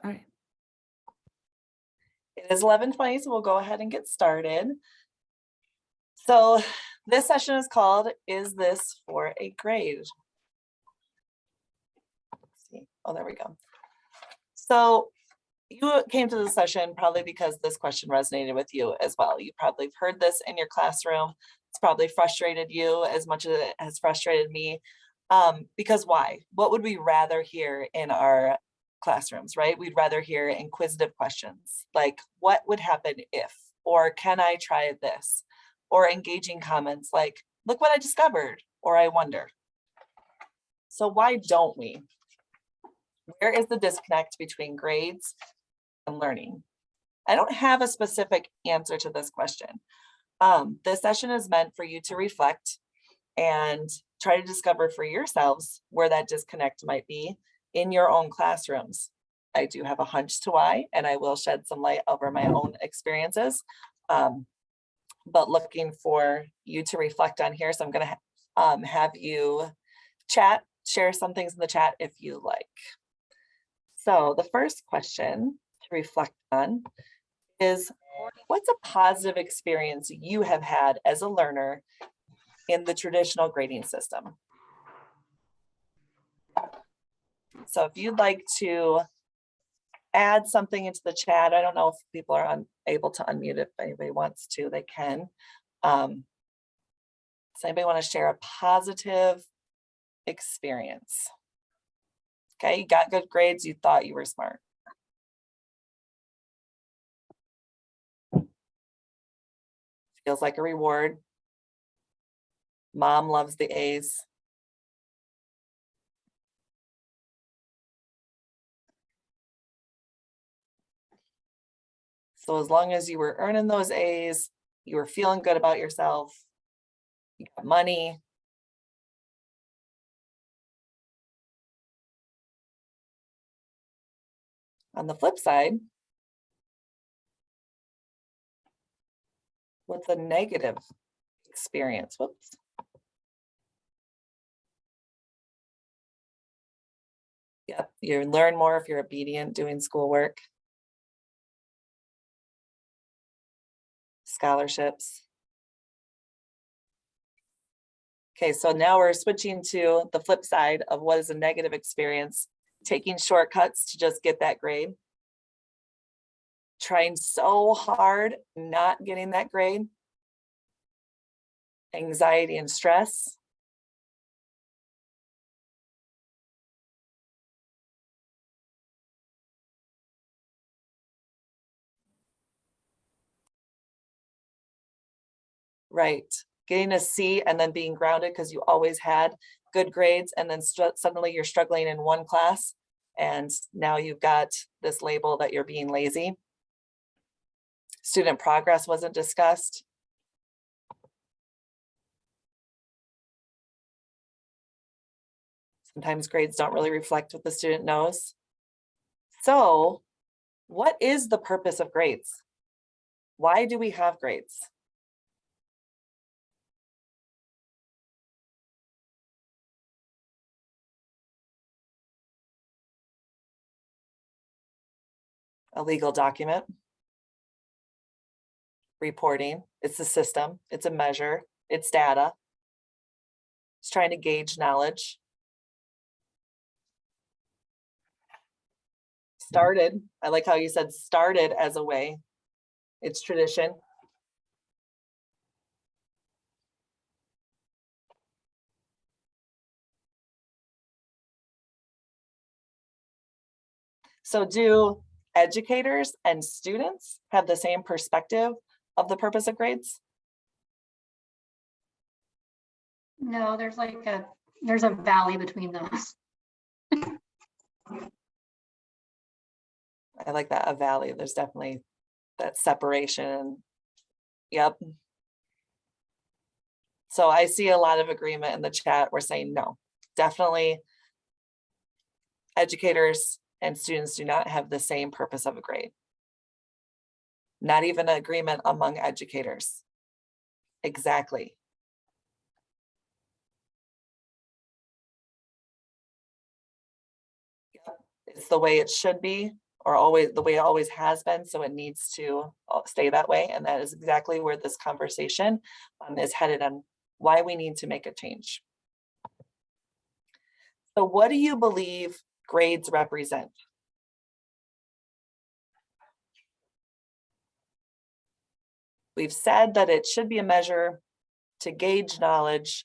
All right. It is 11:20, so we'll go ahead and get started. So this session is called, Is This for a Grade? Let's see. Oh, there we go. So you came to the session probably because this question resonated with you as well. You probably have heard this in your classroom. It's probably frustrated you as much as it has frustrated me. Because why? What would we rather hear in our classrooms, right? We'd rather hear inquisitive questions like, what would happen if, or can I try this? Or engaging comments like, look what I discovered, or I wonder. So why don't we? Where is the disconnect between grades and learning? I don't have a specific answer to this question. This session is meant for you to reflect and try to discover for yourselves where that disconnect might be in your own classrooms. I do have a hunch to why, and I will shed some light over my own experiences, but looking for you to reflect on here. So I'm going to have you share some things in the chat if you like. So the first question to reflect on is, what's a positive experience you have had as a learner in the traditional grading system? So if you'd like to add something into the chat, I don't know if people are able to unmute it. If anybody wants to, they can. Does anybody want to share a positive experience? Okay, you got good grades, you thought you were smart. Feels like a reward. Mom loves the A's. So as long as you were earning those A's, you were feeling good about yourself, you got money. On the flip side, what's a negative experience? Whoops. Yep, you learn more if you're obedient doing schoolwork. Scholarships. Okay, so now we're switching to the flip side of what is a negative experience, taking shortcuts to just get that grade. Trying so hard, not getting that grade. Anxiety and stress. Right, getting a C and then being grounded because you always had good grades, and then suddenly you're struggling in one class, and now you've got this label that you're being lazy. Student progress wasn't discussed. Sometimes grades don't really reflect what the student knows. So, what is the purpose of grades? Why do we have grades? A legal document. Reporting. It's a system. It's a measure. It's data. It's trying to gauge knowledge. Started. I like how you said started as a way. It's tradition. So do educators and students have the same perspective of the purpose of grades? No, there's a valley between those. I like that, a valley. There's definitely that separation. Yep. So I see a lot of agreement in the chat. We're saying no, definitely educators and students do not have the same purpose of a grade. Not even an agreement among educators. Exactly. Yep. It's the way it should be or always the way it always has been, so it needs to stay that way. And that is exactly where this conversation is headed on why we need to make a change. So what do you believe grades represent? We've said that it should be a measure to gauge knowledge,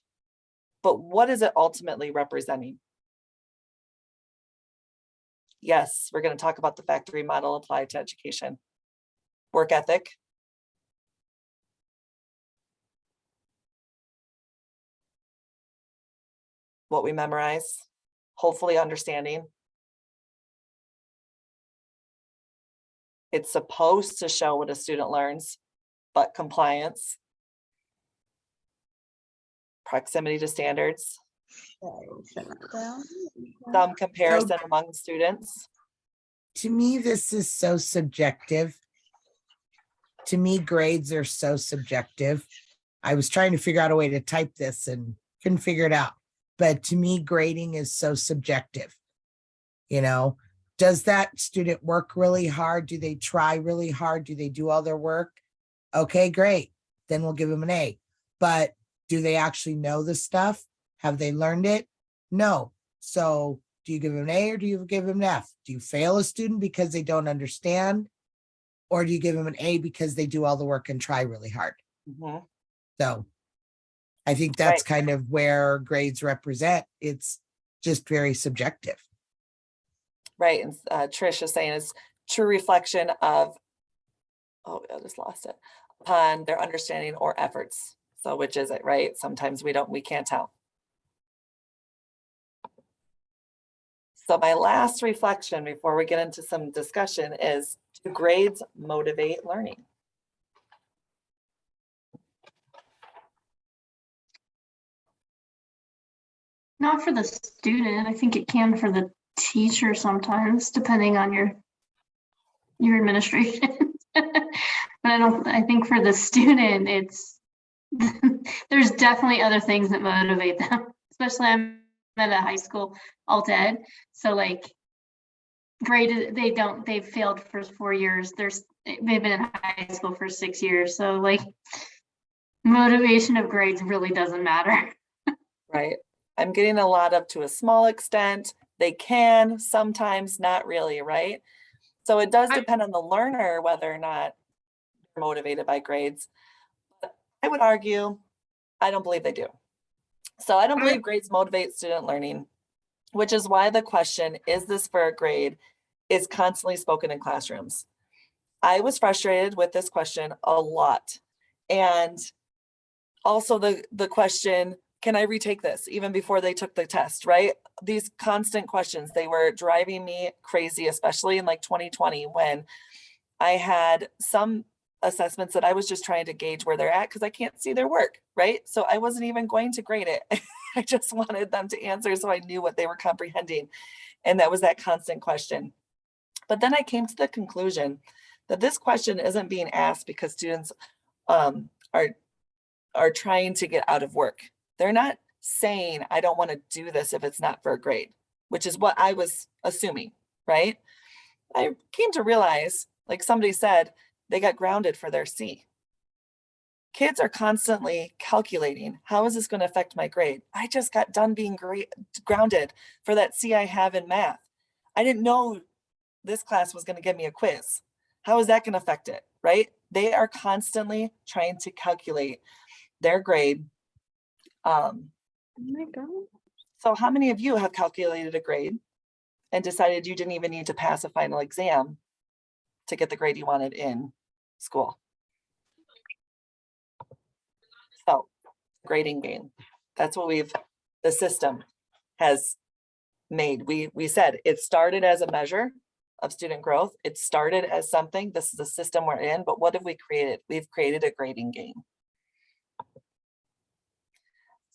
but what is it ultimately representing? Yes, we're going to talk about the factory model applied to education. Work ethic. What we memorize, hopefully understanding. It's supposed to show what a student learns, but compliance, proximity to standards, some comparison among students. To me, this is so subjective. To me, grades are so subjective. I was trying to figure out a way to type this and couldn't figure it out. But to me, grading is so subjective. You know, does that student work really hard? Do they try really hard? Do they do all their work? Okay, great. Then we'll give them an A. But do they actually know the stuff? Have they learned it? No. So do you give them an A or do you give them an F? Do you fail a student because they don't understand? Or do you give them an A because they do all the work and try really hard? Mhm. So I think that's Right. kind of where grades represent. It's just very subjective. Right, and Trish is saying it's true reflection of, oh, I just lost it, upon their understanding or efforts. So which is it, right? Sometimes we can't tell. So my last reflection before we get into some discussion is, do grades motivate learning? Not for the student. I think it can for the teacher sometimes, depending on your administration. But I think for the student, it's there's definitely other things that motivate them, especially I'm at a high school alt ed. So like graded, they've failed for 4 years. They've been in high school for 6 years. So like motivation of grades really doesn't matter. Right. I'm getting a lot up to a small extent. They can, sometimes not really, right? So it does depend on the learner whether or not they're motivated by grades. But I would argue, I don't believe they do. So I don't believe grades motivate student learning, which is why the question, is this for a grade, is constantly spoken in classrooms. I was frustrated with this question a lot. And also the question, can I retake this even before they took the test, right? These constant questions, they were driving me crazy, especially in like 2020 when I had some assessments that I was just trying to gauge where they're at because I can't see their work, right? So I wasn't even going to grade it. I just wanted them to answer so I knew what they were comprehending. And that was that constant question. But then I came to the conclusion that this question isn't being asked because students are trying to get out of work. They're not saying, I don't want to do this if it's not for a grade, which is what I was assuming, right? I came to realize, like somebody said, they got grounded for their C. Kids are constantly calculating, how is this going to affect my grade? I just got done being grounded for that C I have in math. I didn't know this class was going to give me a quiz. How is that going to affect it, right? They are constantly trying to calculate their grade. Oh my God. So how many of you have calculated a grade and decided you didn't even need to pass a final exam to get the grade you wanted in school? So grading game, that's what the system has made. We said it started as a measure of student growth. It started as something, this is the system we're in, but what have we created? We've created a grading game.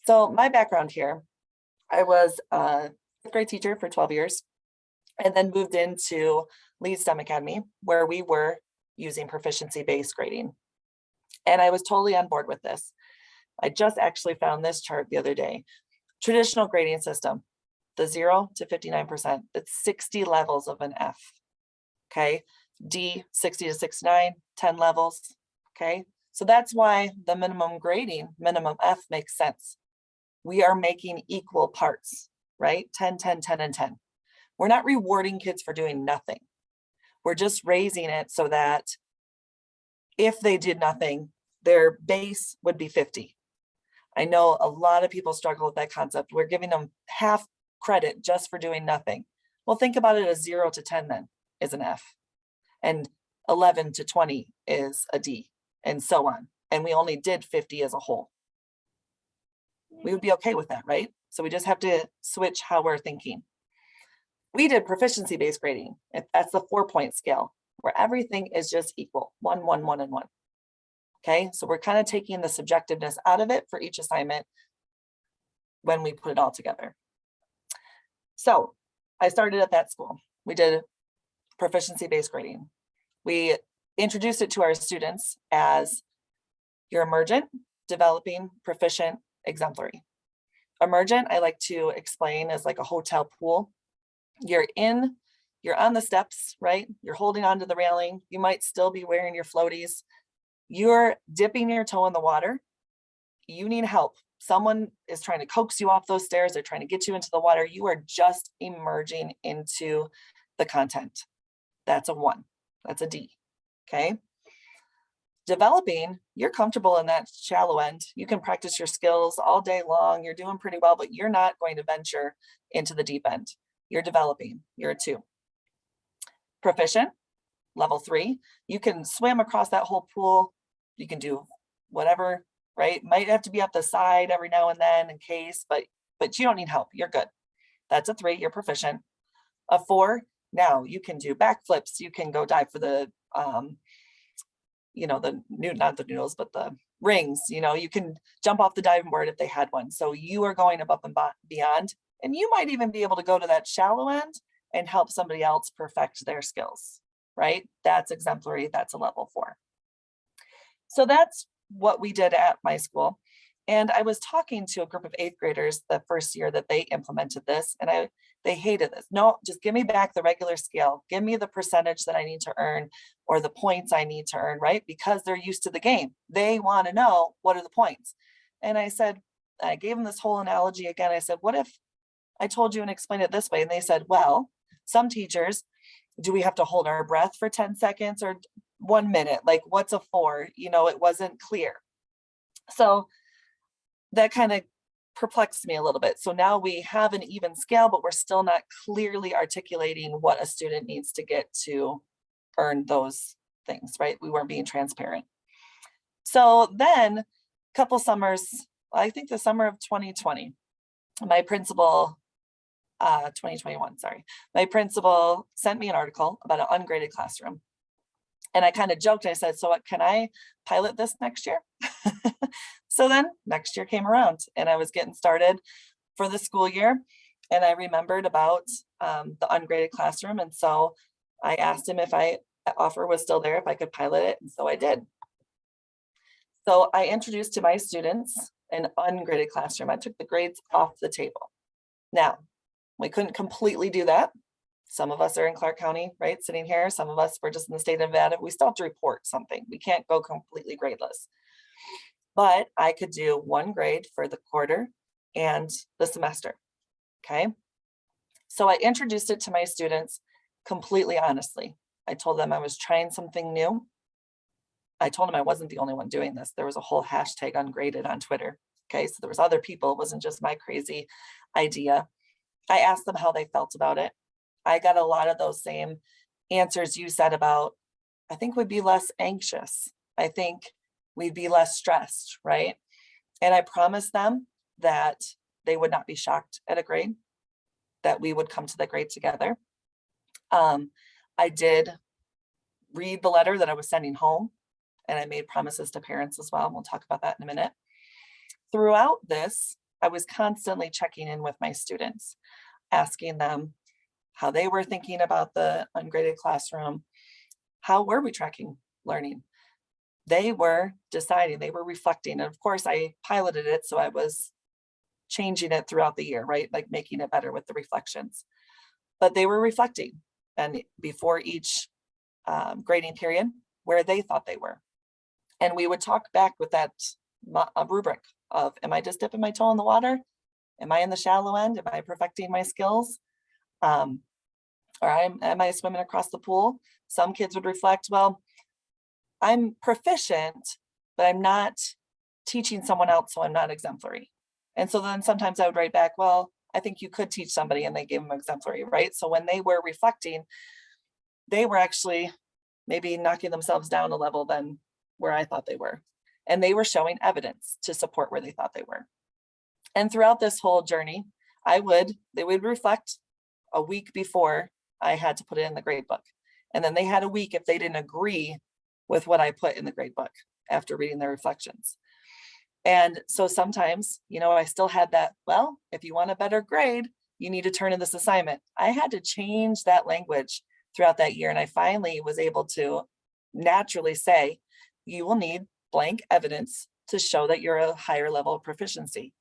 So my background here, I was a fifth grade teacher for 12 years and then moved into Leeds STEM Academy where we were using proficiency-based grading. And I was totally on board with this. I just actually found this chart the other day. Traditional grading system, the 0 to 59%, it's 60 levels of an F. Okay, D 60 to 69, 10 levels. Okay, so that's why the minimum grading, minimum F makes sense. We are making equal parts, right? 10, 10, 10, and 10. We're not rewarding kids for doing nothing. We're just raising it so that if they did nothing, their base would be 50. I know a lot of people struggle with that concept. We're giving them half credit just for doing nothing. Well, think about it as 0 to 10 then is an F, and 11 to 20 is a D, and so on. And we only did 50 as a whole. We would be okay with that, right? So we just have to switch how we're thinking. We did proficiency-based grading. That's the 4-point scale where everything is just equal, 1, 1, 1, and 1. Okay, so we're kind of taking the subjectiveness out of it for each assignment when we put it all together. So I started at that school. We did proficiency-based grading. We introduced it to our students as your emergent, developing, proficient, exemplary. Emergent, I like to explain as like a hotel pool. You're on the steps, right? You're holding onto the railing. You might still be wearing your floaties. You're dipping your toe in the water. You need help. Someone is trying to coax you off those stairs. They're trying to get you into the water. You are just emerging into the content. That's a 1. That's a D. Okay. Developing, you're comfortable in that shallow end. You can practice your skills all day long. You're doing pretty well, but you're not going to venture into the deep end. You're developing. You're a 2. Proficient, level 3. You can swim across that whole pool. You can do whatever, right? Might have to be up the side every now and then in case, but you don't need help. You're good. That's a 3. You're proficient. A 4. Now you can do backflips. You can go dive for the, not the noodles, but the rings. You can jump off the diving board if they had one. So you are going above and beyond, and you might even be able to go to that shallow end and help somebody else perfect their skills, right? That's exemplary. That's a level 4. So that's what we did at my school. And I was talking to a group of 8th graders the first year that they implemented this, and they hated this. No, just give me back the regular scale. Give me the percentage that I need to earn or the points I need to earn, right? Because they're used to the game. They want to know, what are the points? And I gave them this whole analogy again. I said, what if I told you and explained it this way? And they said, well, some teachers, do we have to hold our breath for 10 seconds or 1 minute? Like, what's a 4? It wasn't clear. So that kind of perplexed me a little bit. So now we have an even scale, but we're still not clearly articulating what a student needs to get to earn those things, right? We weren't being transparent. So then a couple summers, I think the summer of 2020, my principal, 2021, sorry, my principal sent me an article about an ungraded classroom. And I kind of joked, I said, so what, can I pilot this next year? So then next year came around and I was getting started for the school year. And I remembered about the ungraded classroom. And so I asked him if that offer was still there, if I could pilot it. And so I did. So I introduced to my students an ungraded classroom. I took the grades off the table. Now, we couldn't completely do that. Some of us are in Clark County, right, sitting here. Some of us were just in the state of Nevada. We still have to report something. We can't go completely gradeless. But I could do 1 grade for the quarter and the semester, okay? So I introduced it to my students completely honestly. I told them I was trying something new. I told them I wasn't the only one doing this. There was a whole hashtag ungraded on Twitter, okay? So there was other people. It wasn't just my crazy idea. I asked them how they felt about it. I got a lot of those same answers you said about, I think we'd be less anxious. I think we'd be less stressed, right? And I promised them that they would not be shocked at a grade, that we would come to the grade together. I did read the letter that I was sending home, and I made promises to parents as well. We'll talk about that in a minute. Throughout this, I was constantly checking in with my students, asking them how they were thinking about the ungraded classroom. How were we tracking learning? They were deciding, they were reflecting. And of course I piloted it, so I was changing it throughout the year, right? Like making it better with the reflections. But they were reflecting. And before each grading period where they thought they were. And we would talk back with that rubric of, am I just dipping my toe in the water? Am I in the shallow end? Am I perfecting my skills? Or am I swimming across the pool? Some kids would reflect, well, I'm proficient, but I'm not teaching someone else, so I'm not exemplary. And so then sometimes I would write back, well, I think you could teach somebody, and they gave them exemplary, right? So when they were reflecting, they were actually maybe knocking themselves down a level than where I thought they were. And they were showing evidence to support where they thought they were. And throughout this whole journey, they would reflect a week before I had to put it in the grade book. And then they had a week if they didn't agree with what I put in the grade book after reading their reflections. And so sometimes, I still had that, well, if you want a better grade, you need to turn in this assignment. I had to change that language throughout that year. And I finally was able to naturally say, you will need blank evidence to show that you're a higher level of proficiency.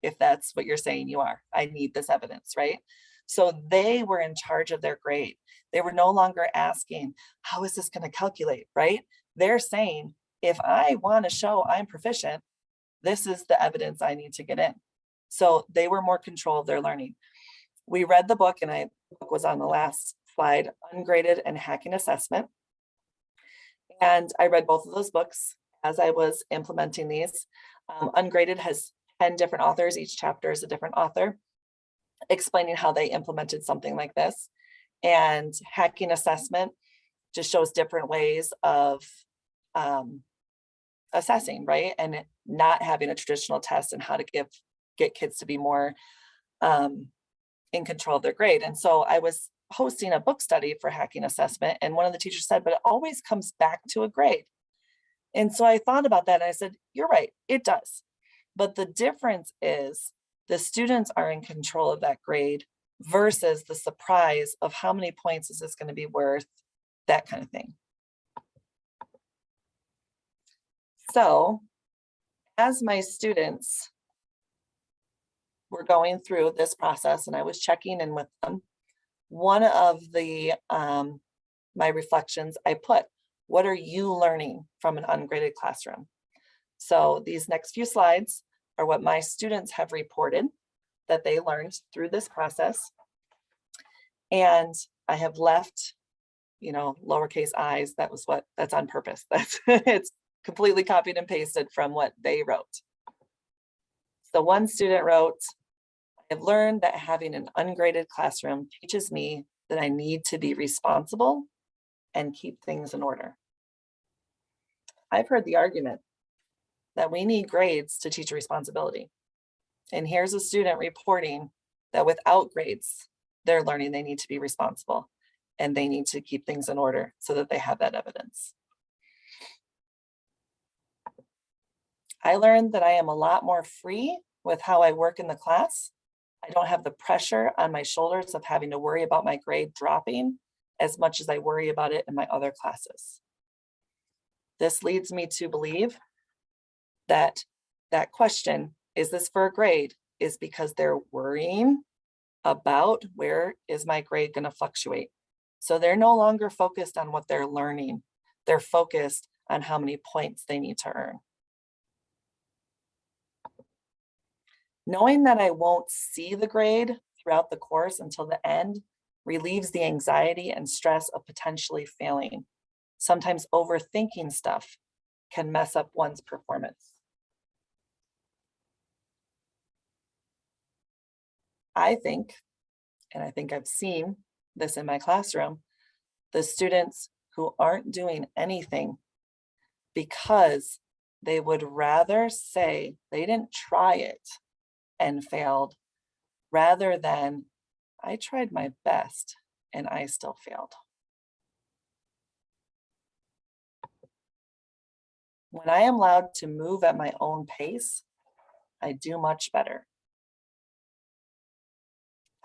If that's what you're saying you are, I need this evidence, right? So they were in charge of their grade. They were no longer asking, how is this going to calculate, right? They're saying, if I want to show I'm proficient, this is the evidence I need to get in. So they were more control of their learning. We read the book, and the book was on the last slide, Ungraded and Hacking Assessment. And I read both of those books as I was implementing these. Ungraded has 10 different authors. Each chapter is a different author explaining how they implemented something like this. And Hacking Assessment just shows different ways of assessing, right? And not having a traditional test, and how to get kids to be more in control of their grade. And so I was hosting a book study for Hacking Assessment, and one of the teachers said, but it always comes back to a grade. And so I thought about that, and I said, you're right, it does. But the difference is the students are in control of that grade versus the surprise of how many points is this going to be worth, that kind of thing. So as my students were going through this process and I was checking in with them, one of the my reflections, I put, what are you learning from an ungraded classroom? So these next few slides are what my students have reported that they learned through this process. And I have left, lowercase i's, that's on purpose. It's completely copied and pasted from what they wrote. So one student wrote, I've learned that having an ungraded classroom teaches me that I need to be responsible and keep things in order. I've heard the argument that we need grades to teach responsibility. And here's a student reporting that without grades, they're learning they need to be responsible and they need to keep things in order so that they have that evidence. I learned that I am a lot more free with how I work in the class. I don't have the pressure on my shoulders of having to worry about my grade dropping as much as I worry about it in my other classes. This leads me to believe that that question, is this for a grade, is because they're worrying about where is my grade going to fluctuate. So they're no longer focused on what they're learning. They're focused on how many points they need to earn. Knowing that I won't see the grade throughout the course until the end relieves the anxiety and stress of potentially failing. Sometimes overthinking stuff can mess up one's performance. I think, and I think I've seen this in my classroom, the students who aren't doing anything because they would rather say they didn't try it and failed, rather than I tried my best and I still failed. When I am allowed to move at my own pace, I do much better.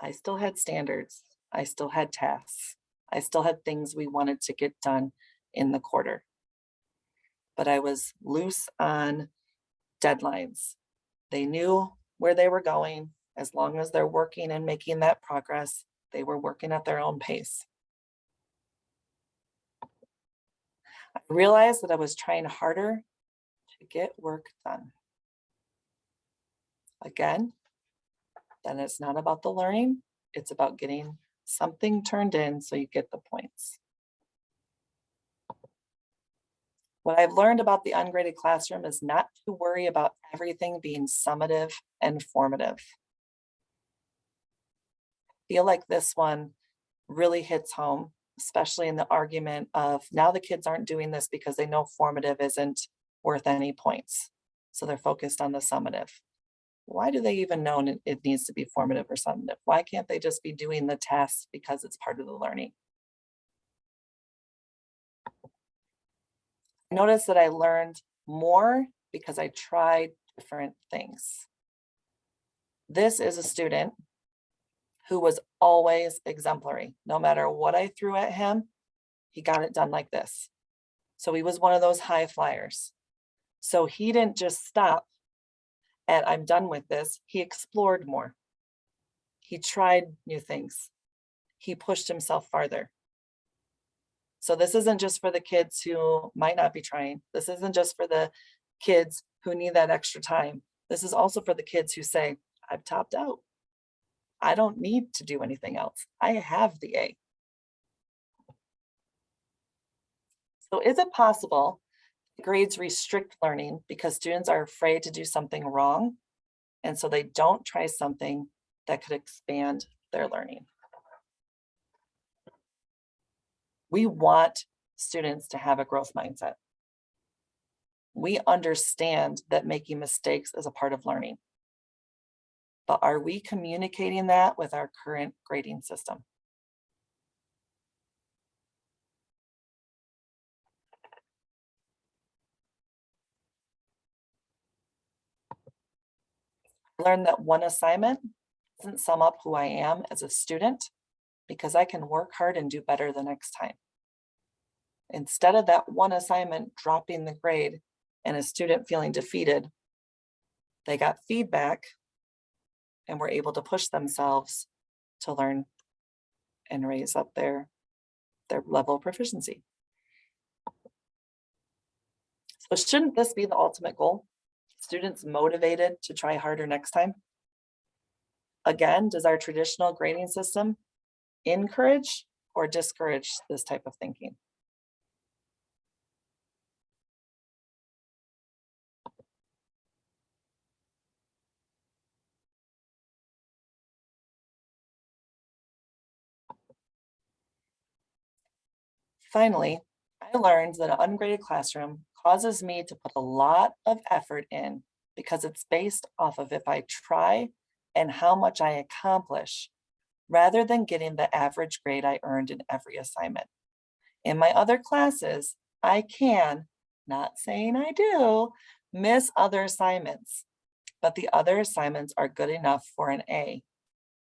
I still had standards. I still had tasks. I still had things we wanted to get done in the quarter. But I was loose on deadlines. They knew where they were going. As long as they're working and making that progress, they were working at their own pace. I realized that I was trying harder to get work done. Again, then it's not about the learning, it's about getting something turned in so you get the points. What I've learned about the ungraded classroom is not to worry about everything being summative and formative. I feel like this one really hits home, especially in the argument of now the kids aren't doing this because they know formative isn't worth any points. So they're focused on the summative. Why do they even know it needs to be formative or summative? Why can't they just be doing the test because it's part of the learning? Notice that I learned more because I tried different things. This is a student who was always exemplary. No matter what I threw at him, he got it done like this. So he was one of those high flyers. So he didn't just stop and I'm done with this. He explored more. He tried new things. He pushed himself farther. So this isn't just for the kids who might not be trying. This isn't just for the kids who need that extra time. This is also for the kids who say, I've topped out. I don't need to do anything else. I have the A. So is it possible grades restrict learning because students are afraid to do something wrong, and so they don't try something that could expand their learning? We want students to have a growth mindset. We understand that making mistakes is a part of learning. But are we communicating that with our current grading system? I learned that one assignment doesn't sum up who I am as a student because I can work hard and do better the next time. Instead of that one assignment dropping the grade and a student feeling defeated, they got feedback and were able to push themselves to learn and raise up their level of proficiency. So shouldn't this be the ultimate goal? Students motivated to try harder next time? Again, does our traditional grading system encourage or discourage this type of thinking? Finally, I learned that an ungraded classroom causes me to put a lot of effort in because it's based off of if I try and how much I accomplish, rather than getting the average grade I earned in every assignment. In my other classes, I can, not saying I do, miss other assignments, but the other assignments are good enough for an A.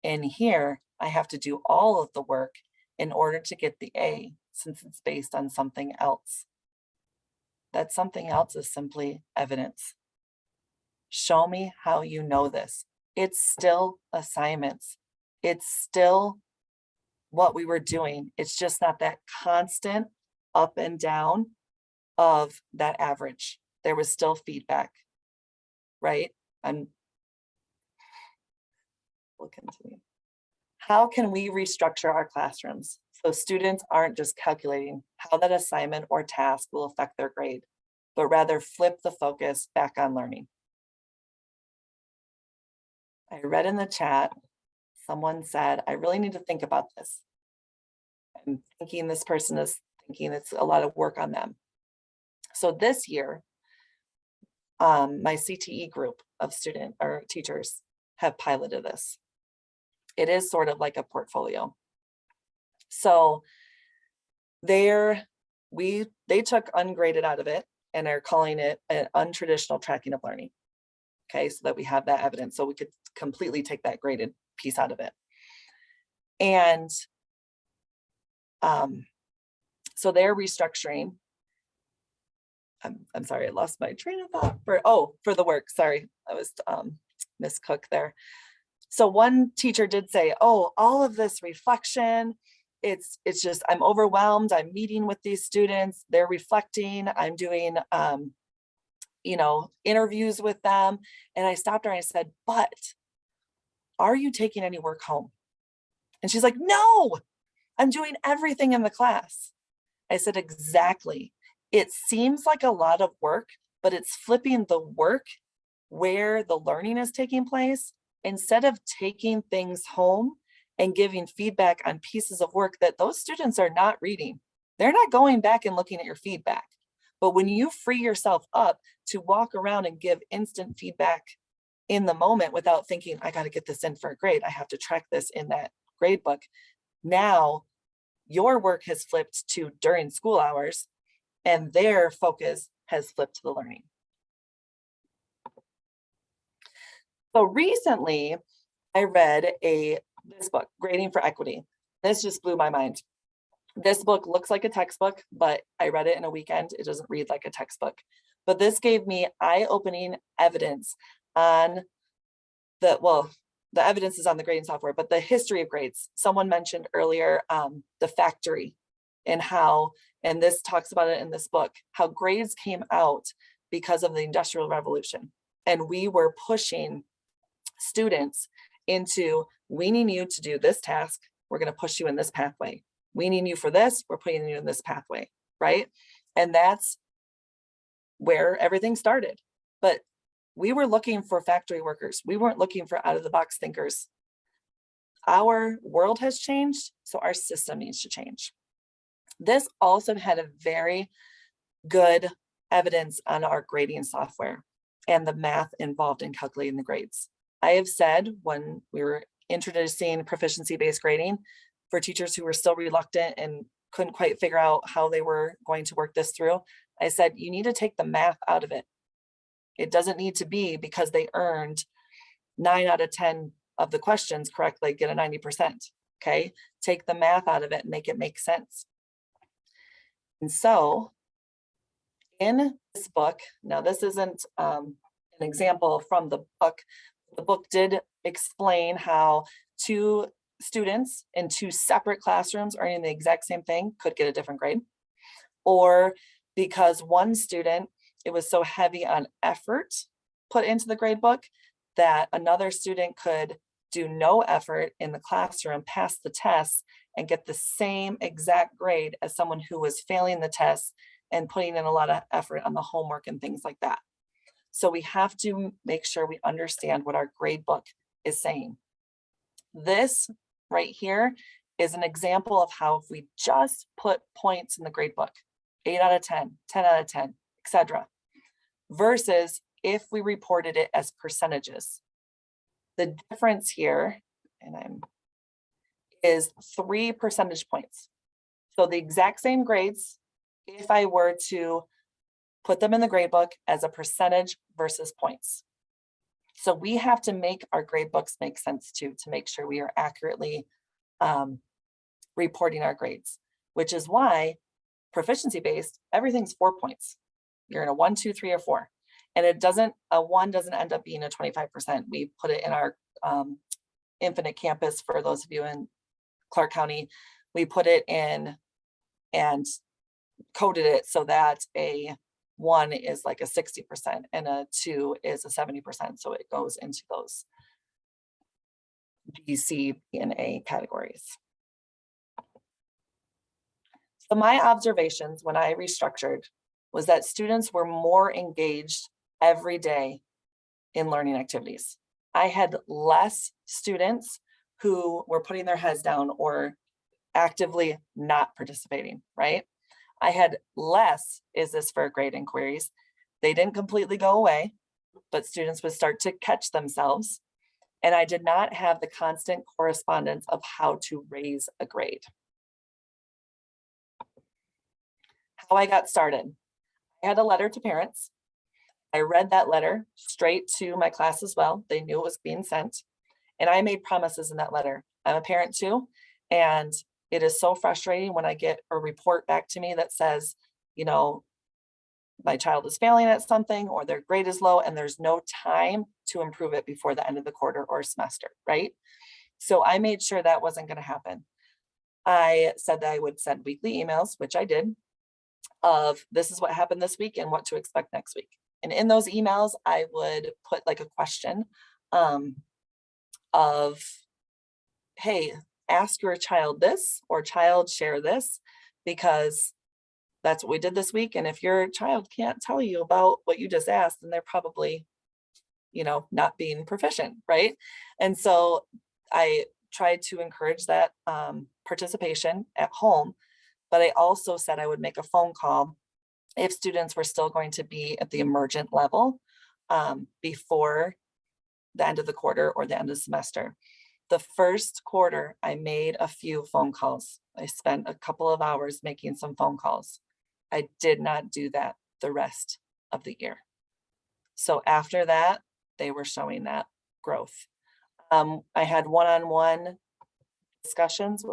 In here, I have to do all of the work in order to get the A, since it's based on something else. That something else is simply evidence. Show me how you know this. It's still assignments. It's still what we were doing. It's just not that constant up and down of that average. There was still feedback, right? I'm looking to me. How can we restructure our classrooms so students aren't just calculating how that assignment or task will affect their grade, but rather flip the focus back on learning? I read in the chat, someone said, I really need to think about this. I'm thinking this person is thinking it's a lot of work on them. So this year, my CTE group of student or teachers have piloted this. It is sort of like a portfolio. So they took ungraded out of it and are calling it an untraditional tracking of learning. Okay, so that we have that evidence. So we could completely take that graded piece out of it. And so they're restructuring. I'm sorry, I lost my train of thought for the work. Sorry, I was Miss Cook there. So one teacher did say, oh, all of this reflection it's just, I'm overwhelmed. I'm meeting with these students. They're reflecting. I'm doing, interviews with them. And I stopped her and I said, but are you taking any work home? And she's like, no, I'm doing everything in the class. I said, exactly. It seems like a lot of work, but it's flipping the work where the learning is taking place instead of taking things home and giving feedback on pieces of work that those students are not reading. They're not going back and looking at your feedback. But when you free yourself up to walk around and give instant feedback in the moment without thinking, I got to get this in for a grade, I have to track this in that grade book. Now your work has flipped to during school hours and their focus has flipped to the learning. So recently I read this book, Grading for Equity. This just blew my mind. This book looks like a textbook, but I read it in a weekend. It doesn't read like a textbook. But this gave me eye-opening evidence on the evidence is on the grading software, but the history of grades. Someone mentioned earlier the factory and how, and this talks about it in this book, how grades came out because of the Industrial Revolution. And we were pushing students into, we need you to do this task. We're going to push you in this pathway. We need you for this. We're putting you in this pathway, right? And that's where everything started. But we were looking for factory workers. We weren't looking for out of the box thinkers. Our world has changed, so our system needs to change. This also had a very good evidence on our grading software and the math involved in calculating the grades. I have said when we were introducing proficiency-based grading for teachers who were still reluctant and couldn't quite figure out how they were going to work this through, I said, you need to take the math out of it. It doesn't need to be because they earned 9 out of 10 of the questions correctly, get a 90%, okay? Take the math out of it and make it make sense. And so in this book, now this isn't an example from the book did explain how 2 students in 2 separate classrooms earning the exact same thing could get a different grade, or because one student, it was so heavy on effort put into the grade book that another student could do no effort in the classroom, pass the test, and get the same exact grade as someone who was failing the test and putting in a lot of effort on the homework and things like that. So we have to make sure we understand what our grade book is saying. This right here is an example of how if we just put points in the grade book, 8 out of 10, 10 out of 10, etc., versus if we reported it as percentages. The difference here, is 3 percentage points. So the exact same grades, if I were to put them in the grade book as a percentage versus points. So we have to make our grade books make sense too, to make sure we are accurately reporting our grades, which is why proficiency-based, everything's 4 points. You're in a 1, 2, 3, or 4. And a 1 doesn't end up being a 25%. We put it in our Infinite Campus, for those of you in Clark County, we put it in and coded it so that a 1 is like a 60% and a 2 is a 70%. So it goes into those B, C, B, and A categories. So my observations when I restructured was that students were more engaged every day in learning activities. I had less students who were putting their heads down or actively not participating, right? I had less, is this for a grade inquiries? They didn't completely go away, but students would start to catch themselves. And I did not have the constant correspondence of how to raise a grade. How I got started. I had a letter to parents. I read that letter straight to my class as well. They knew it was being sent. And I made promises in that letter. I'm a parent too. And it is so frustrating when I get a report back to me that says, you know, my child is failing at something or their grade is low and there's no time to improve it before the end of the quarter or semester, right? So I made sure that wasn't going to happen. I said that I would send weekly emails, which I did, of this is what happened this week and what to expect next week. And in those emails, I would put like a question of, hey, ask your child this, or child share this, because that's what we did this week. And if your child can't tell you about what you just asked, then they're probably, not being proficient, right? And so I tried to encourage that participation at home, but I also said I would make a phone call if students were still going to be at the emergent level before the end of the quarter or the end of the semester. The first quarter, I made a few phone calls. I spent a couple of hours making some phone calls. I did not do that the rest of the year. So after that, they were showing that growth. I had one-on-one discussions,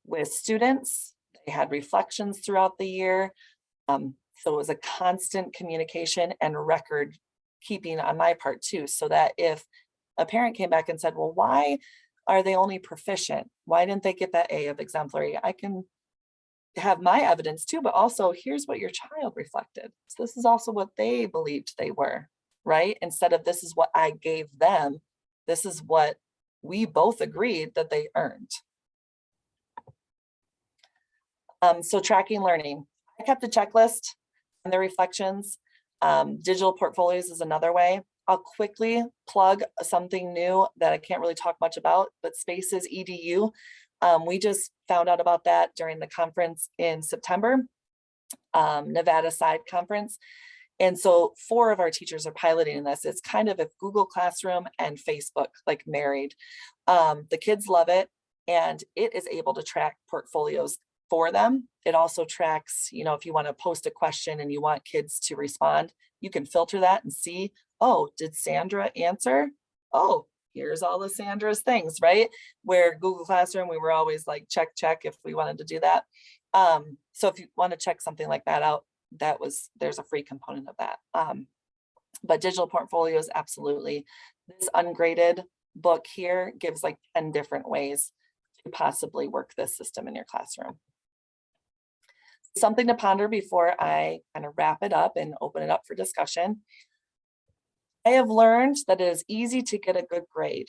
with students. They had reflections throughout the year. So it was a constant communication and record keeping on my part too, so that if a parent came back and said, well, why are they only proficient? Why didn't they get that A of exemplary? I can have my evidence too, but also here's what your child reflected. So this is also what they believed they were, right? Instead of this is what I gave them, this is what we both agreed that they earned. So tracking learning. I kept a checklist and the reflections. Digital portfolios is another way. I'll quickly plug something new that I can't really talk much about, but Spaces EDU. We just found out about that during the conference in September, Nevada Side Conference. And so 4 of our teachers are piloting this. It's kind of if Google Classroom and Facebook like married. The kids love it, and it is able to track portfolios for them. It also tracks, if you want to post a question and you want kids to respond, you can filter that and see, oh, did Sandra answer? Oh, here's all of Sandra's things, right? Where Google Classroom, we were always like, check if we wanted to do that. So if you want to check something like that out, there's a free component of that. But digital portfolios, absolutely. This ungraded book here gives like 10 different ways to possibly work this system in your classroom. Something to ponder before I kind of wrap it up and open it up for discussion. I have learned that it is easy to get a good grade.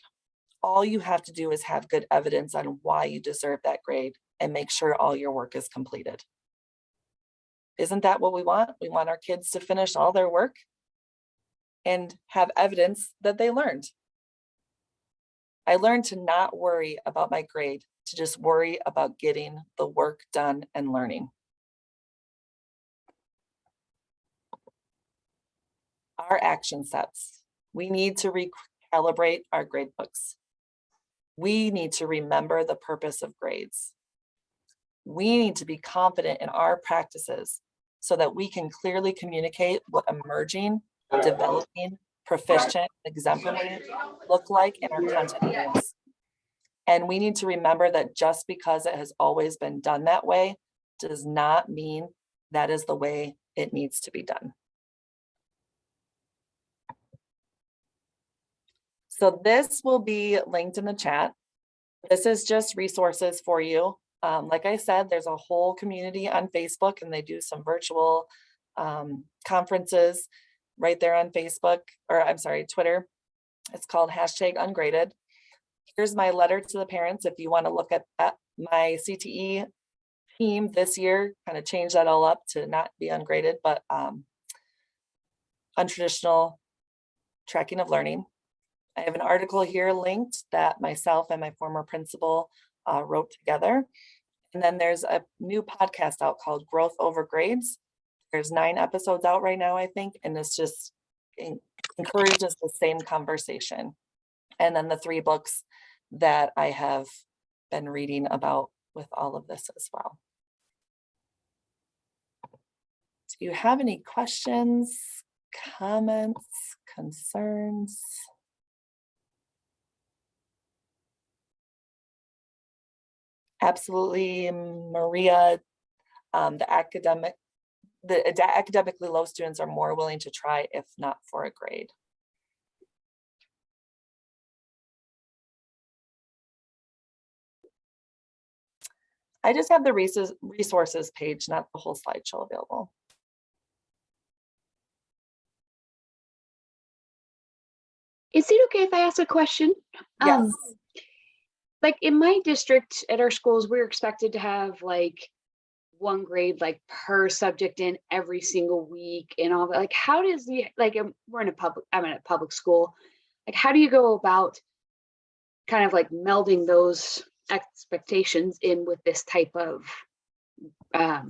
All you have to do is have good evidence on why you deserve that grade and make sure all your work is completed. Isn't that what we want? We want our kids to finish all their work and have evidence that they learned. I learned to not worry about my grade, to just worry about getting the work done and learning. Our action steps. We need to recalibrate our grade books. We need to remember the purpose of grades. We need to be confident in our practices so that we can clearly communicate what emerging, developing, proficient, exemplary look like in our content areas. And we need to remember that just because it has always been done that way does not mean that is the way it needs to be done. So this will be linked in the chat. This is just resources for you. Like I said, there's a whole community on Facebook, and they do some virtual conferences right there on Facebook, or I'm sorry, Twitter. It's called #ungraded. Here's my letter to the parents. If you want to look at that, my CTE team this year kind of changed that all up to not be ungraded, but untraditional tracking of learning. I have an article here linked that myself and my former principal wrote together. And then there's a new podcast out called Growth Over Grades. There's 9 episodes out right now, I think, and it's just encourages the same conversation. And then the 3 books that I have been reading about with all of this as well. Do you have any questions, comments, concerns? Absolutely, Maria. The academically low students are more willing to try if not for a grade. I just have the resources page, not the whole slideshow available. Is it okay if I ask a question? Yes. Like in my district at our schools, we're expected to have like one grade like per subject in every single week and all that. Like how does the like I'm in a public school. Like how do you go about kind of like melding those expectations in with this type of not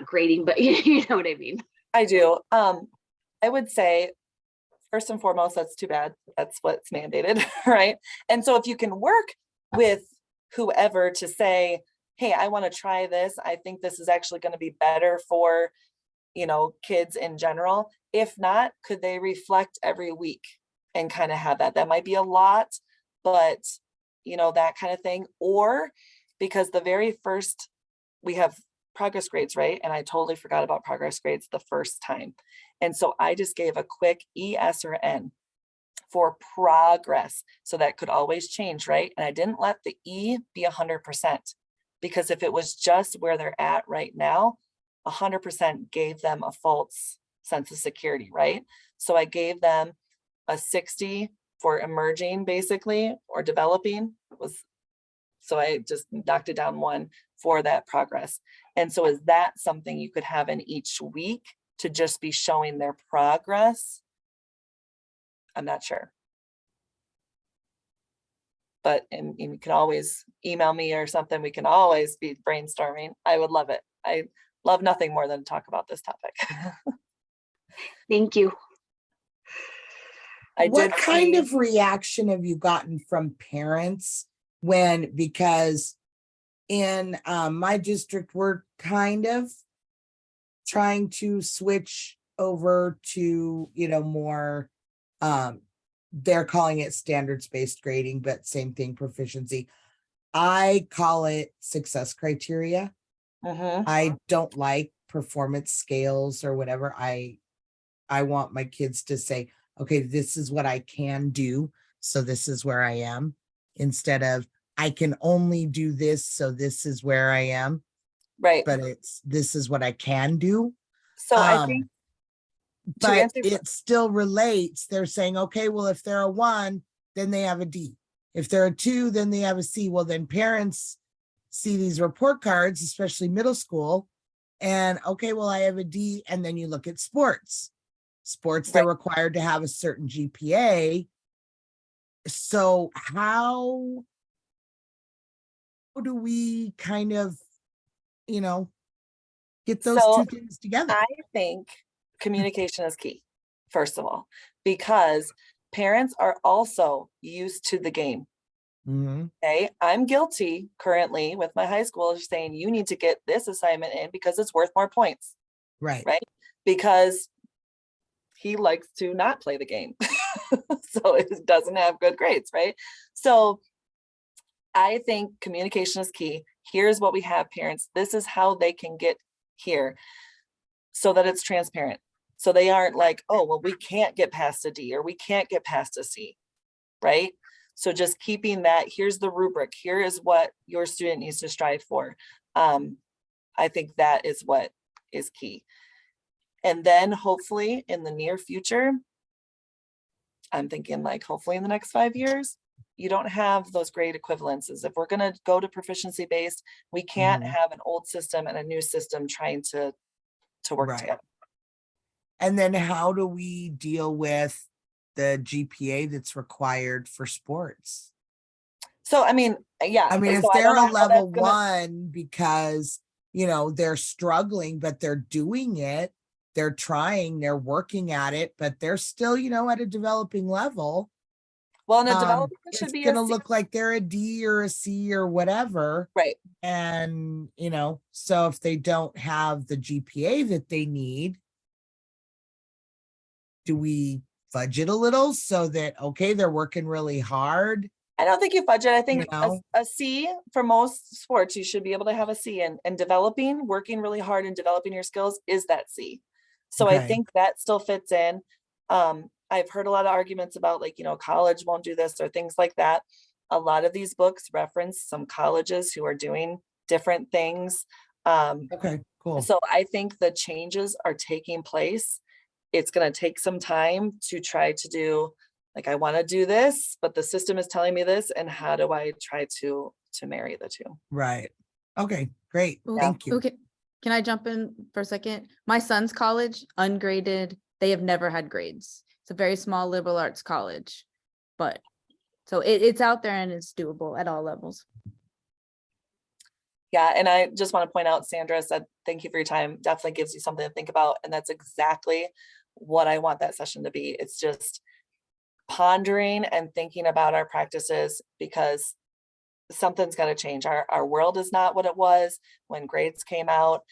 grading, but you know what I mean? I do. I would say, first and foremost, that's too bad. That's what's mandated, right? And so if you can work with whoever to say, hey, I want to try this. I think this is actually going to be better for, kids in general. If not, could they reflect every week and kind of have that? That might be a lot, but that kind of thing. Or because the very first, we have progress grades, right? And I totally forgot about progress grades the first time. And so I just gave a quick ES or N for progress. So that could always change, right? And I didn't let the E be 100%, because if it was just where they're at right now, 100% gave them a false sense of security, right? So I gave them a 60 for emerging basically, or developing so I just knocked it down one for that progress. And so is that something you could have in each week to just be showing their progress? I'm not sure. But and you can always email me or something. We can always be brainstorming. I would love it. I love nothing more than to talk about this topic. Thank you. What kind of reaction have you gotten from parents because in my district, we're kind of trying to switch over to, more, they're calling it standards-based grading, but same thing, proficiency. I call it success criteria. I don't like performance scales or whatever. I want my kids to say, okay, this is what I can do, so this is where I am, instead of I can only do this, so this is where I am. Right. But this is what I can do. So I think, but it still relates. They're saying, okay, well, if they're a 1, then they have a D. If they're a 2, then they have a C. Well, then parents see these report cards, especially middle school, and okay, well, I have a D. And then you look at sports. They're required to have a certain GPA. So how do we kind of, get those two things together? I think communication is key, first of all, because parents are also used to the game. Okay, I'm guilty currently with my high school saying you need to get this assignment in because it's worth more points. Right. Because he likes to not play the game. So it doesn't have good grades, right? So I think communication is key. Here's what we have, parents. This is how they can get here, so that it's transparent. So they aren't like, oh, well, we can't get past a D or we can't get past a C, right? So just keeping that, here's the rubric, here is what your student needs to strive for. I think that is what is key. And then hopefully in the near future, I'm thinking like hopefully in the next 5 years, you don't have those grade equivalences. If we're going to go to proficiency based, we can't have an old system and a new system trying to work together. And then how do we deal with the GPA that's required for sports? So, I mean, yeah. I mean, if they're a level 1 because, they're struggling, but they're doing it, they're trying, they're working at it, but they're still, at a developing level. Well, and a development should be it's gonna look like they're a D or a C or whatever. Right. And, so if they don't have the GPA that they need, do we fudge it a little so that, okay, they're working really hard? I don't think you fudge it. I think a C for most sports, you should be able to have a C, and working really hard and developing your skills is that C. So I think that still fits in. I've heard a lot of arguments about like, college won't do this or things like that. A lot of these books reference some colleges who are doing different things. Okay, cool. So I think the changes are taking place. It's going to take some time to try to do, like, I want to do this, but the system is telling me this, and how do I try to marry the two? Right. Okay, great. Okay, Thank you. Okay, can I jump in for a second? My son's college, ungraded, they have never had grades. It's a very small liberal arts college, but so it's out there and it's doable at all levels. Yeah, and I just want to point out, Sandra said, thank you for your time. Definitely gives you something to think about. And that's exactly what I want that session to be. It's just pondering and thinking about our practices, because something's got to change. Our world is not what it was when grades came out.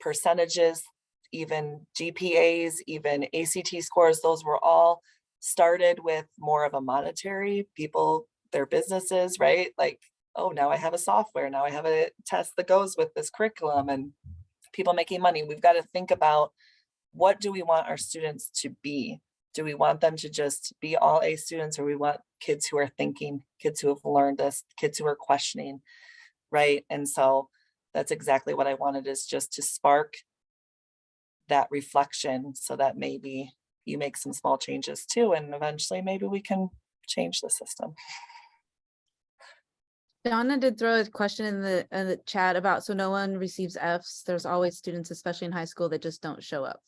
Percentages, even GPAs, even ACT scores, those were all started with more of a monetary, people, their businesses, right? Like, oh, now I have a software, now I have a test that goes with this curriculum, and people making money. We've got to think about, what do we want our students to be? Do we want them to just be all A students, or we want kids who are thinking, kids who have learned this, kids who are questioning, right? And so that's exactly what I wanted, is just to spark that reflection, so that maybe you make some small changes too, and eventually maybe we can change the system. Donna did throw a question in the chat about, so no one receives Fs. There's always students, especially in high school, that just don't show up.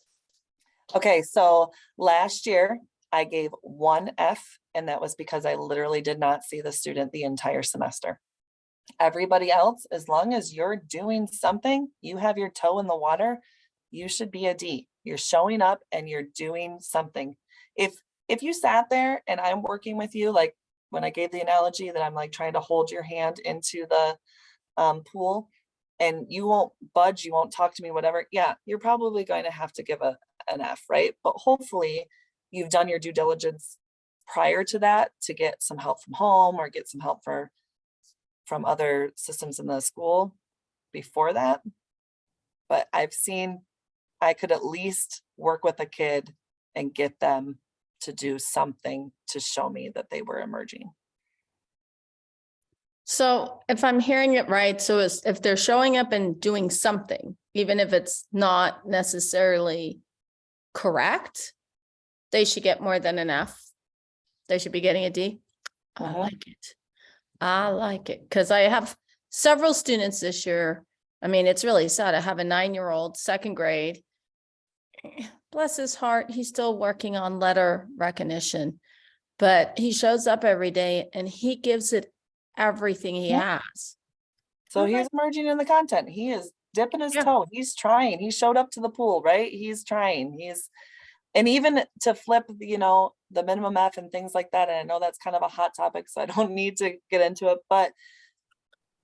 Okay, so last year I gave 1 F, and that was because I literally did not see the student the entire semester. Everybody else, as long as you're doing something, you have your toe in the water, you should be a D. You're showing up and you're doing something. If you sat there and I'm working with you, like when I gave the analogy that I'm like trying to hold your hand into the pool, and you won't budge, you won't talk to me, whatever, yeah, you're probably going to have to give an F, right? But hopefully you've done your due diligence prior to that to get some help from home, or get some help from other systems in the school before that. But I've seen, I could at least work with a kid and get them to do something to show me that they were emerging. So if I'm hearing it right, so if they're showing up and doing something, even if it's not necessarily correct, they should get more than an F. They should be getting a D. I Mhm. like it. I like it, because I have several students this year. I mean, it's really sad. I have a 9-year-old, second grade. Bless his heart, he's still working on letter recognition, but he shows up every day and he gives it everything he has. So Okay. he's emerging in the content. He is dipping his Yeah. toe. He's trying. He showed up to the pool, right? He's trying. And even to flip, the minimum F and things like that. And I know that's kind of a hot topic, so I don't need to get into it. But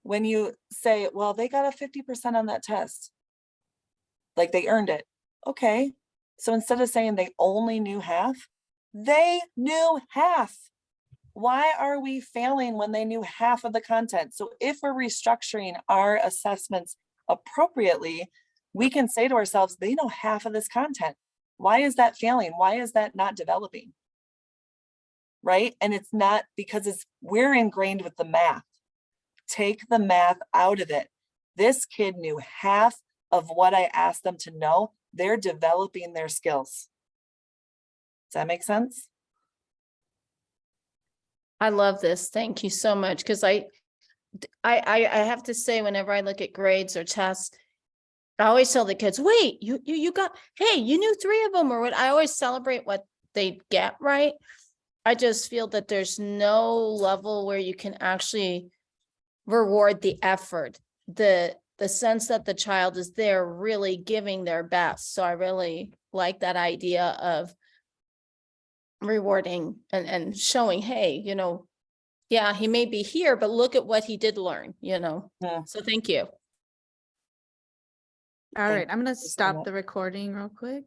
when you say, well, they got a 50% on that test, like they earned it. Okay. So instead of saying they only knew half, they knew half. Why are we failing when they knew half of the content? So if we're restructuring our assessments appropriately, we can say to ourselves, they know half of this content. Why is that failing? Why is that not developing? Right? And it's not because we're ingrained with the math. Take the math out of it. This kid knew half of what I asked them to know. They're developing their skills. Does that make sense? I love this. Thank you so much. Because I have to say, whenever I look at grades or tests, I always tell the kids, wait, you got, hey, you knew 3 of them, or what? I always celebrate what they get right. I just feel that there's no level where you can actually reward the effort, the sense that the child is there really giving their best. So I really like that idea of rewarding and showing, hey, yeah, he may be here, but look at what he did learn, Yeah. So thank you. All Thank right, I'm gonna so stop much. the recording real quick.